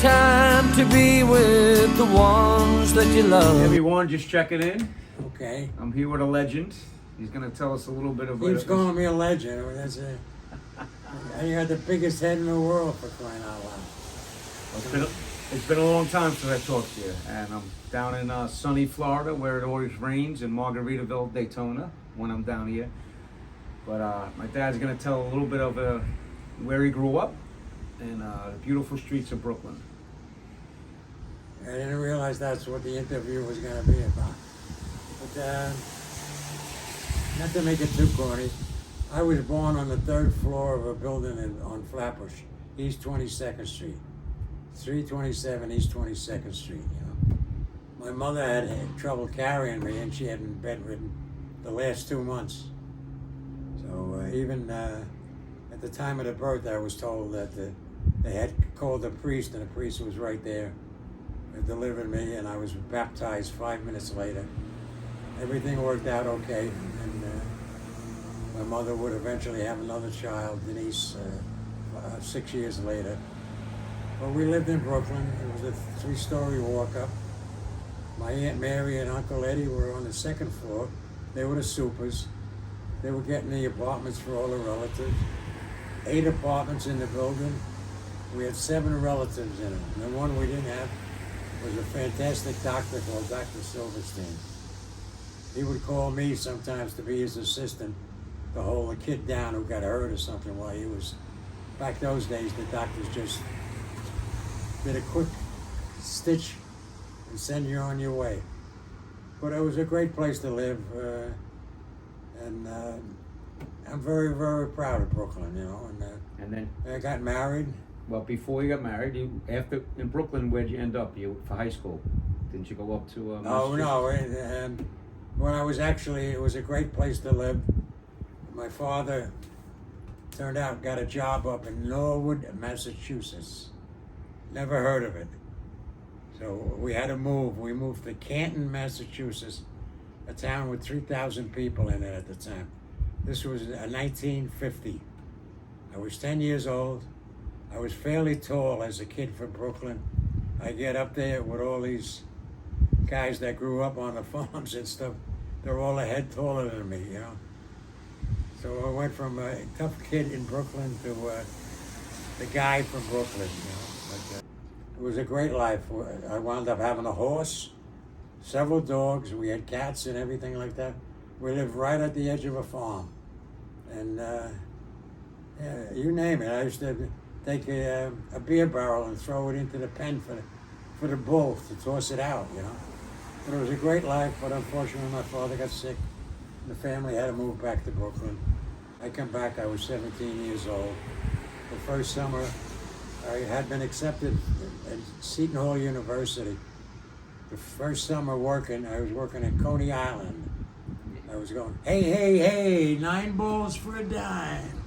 time to be with the ones that you love. Everyone, just checking in. Okay. I'm here with a legend. He's going to tell us a little bit about Keeps calling me a legend. You got the biggest head in the world, for crying out loud. It's been a long time since I talked to you, and I'm down in sunny Florida where it always rains, in Margaritaville, Daytona, when I'm down here. But my dad's going to tell a little bit of where he grew up and the beautiful streets of Brooklyn. I didn't realize that's what the interview was going to be about. But not to make it too corny, I was born on the third floor of a building on Flatbush, East 22nd Street. 327 East 22nd Street, you know. My mother had trouble carrying me, and she had been bedridden the last 2 months. So even at the time of the birth, I was told that they had called the priest, and the priest was right there. They delivered me, and I was baptized 5 minutes later. Everything worked out okay, and my mother would eventually have another child, Denise, 6 years later. But we lived in Brooklyn. It was a 3-story walk-up. My Aunt Mary and Uncle Eddie were on the second floor. They were the supers. They were getting the apartments for all the relatives. 8 apartments in the building. We had 7 relatives in it. And the one we didn't have was a fantastic doctor called Dr. Silverstein. He would call me sometimes to be his assistant to hold a kid down who got hurt or something while he was... Back those days, the doctors just did a quick stitch and send you on your way. But it was a great place to live, and I'm very, very proud of Brooklyn, you know. And then, I got married. well, before you got married, in Brooklyn, where'd you end up? For high school? Didn't you go up to? Oh no! When I was it was a great place to live. My father turned out got a job up in Norwood, Massachusetts. Never heard of it. So we had to move. We moved to Canton, Massachusetts, a town with 3,000 people in it at the time. This was 1950. I was 10 years old. I was fairly tall as a kid from Brooklyn. I get up there with all these guys that grew up on the farms and stuff. They're all a head taller than me, you know. So I went from a tough kid in Brooklyn to the guy from Brooklyn, you know. But, it was a great life. I wound up having a horse, several dogs. We had cats and everything like that. We lived right at the edge of a farm. And yeah, you name it. I used to take a beer barrel and throw it into the pen for the bull to toss it out, you know. But it was a great life, but unfortunately my father got sick. The family had to move back to Brooklyn. I come back, I was 17 years old. The first summer, I had been accepted at Seton Hall University. The first summer I was working in Coney Island. I was going, hey, 9 balls for a dime.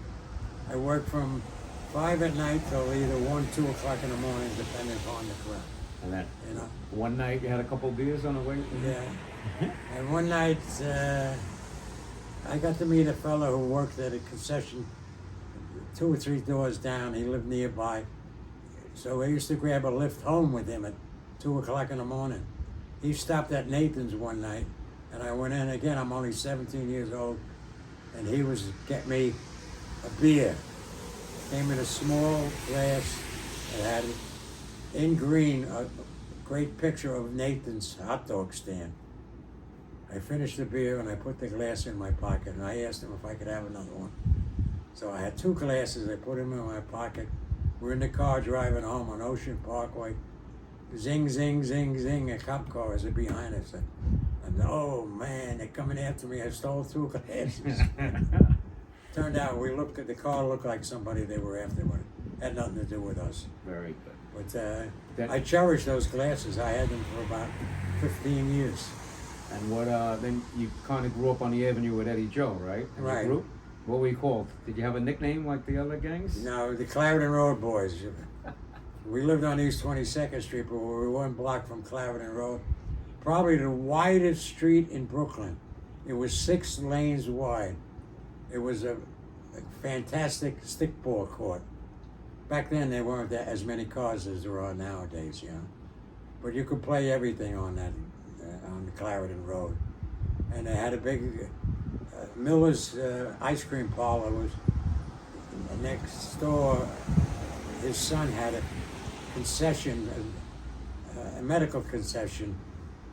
I worked from 5 at night till either 1, 2 o'clock in the morning, depending upon the crowd. And that, you know. One night you had a couple beers on the way? Yeah. And one night, I got to meet a fellow who worked at a concession 2 or 3 doors down. He lived nearby. So I used to grab a lift home with him at 2 o'clock in the morning. He stopped at Nathan's one night, and I went in again. I'm only 17 years old, and he was get me a beer. Came in a small glass that had in green a great picture of Nathan's hot dog stand. I finished the beer and I put the glass in my pocket, and I asked him if I could have another one. So I had 2 glasses. I put them in my pocket. We're in the car driving home on Ocean Parkway. Zing, zing, zing, zing, a cop car is behind us. And oh man, they're coming after me. I stole 2 glasses. Turned out the car looked like somebody they were after, but it had nothing to do with us. Very good. But I cherish those glasses. I had them for about 15 years. And then you kind of grew up on the avenue with Eddie Joe, right? And Right. Group? What were you called? Did you have a nickname like the other gangs? No, the Clarendon Road Boys. We lived on East 22nd Street, but we were 1 block from Clarendon Road. Probably the widest street in Brooklyn. It was 6 lanes wide. It was a fantastic stickball court. Back then, there weren't as many cars as there are nowadays, you know. But you could play everything on that, on the Clarendon Road. And they had a big Miller's ice cream parlor was next door. His son had a concession, a medical concession,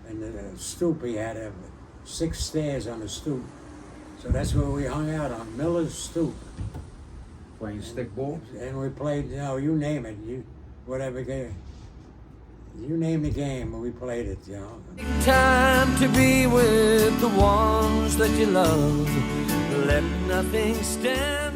and the stoop, he had 6 stairs on the stoop. So that's where we hung out, on Miller's stoop. Playing stickball? And we played, you know, you name it, whatever game. You name the game, and we played it, you know. Time to be with the ones that you love. Let nothing stand.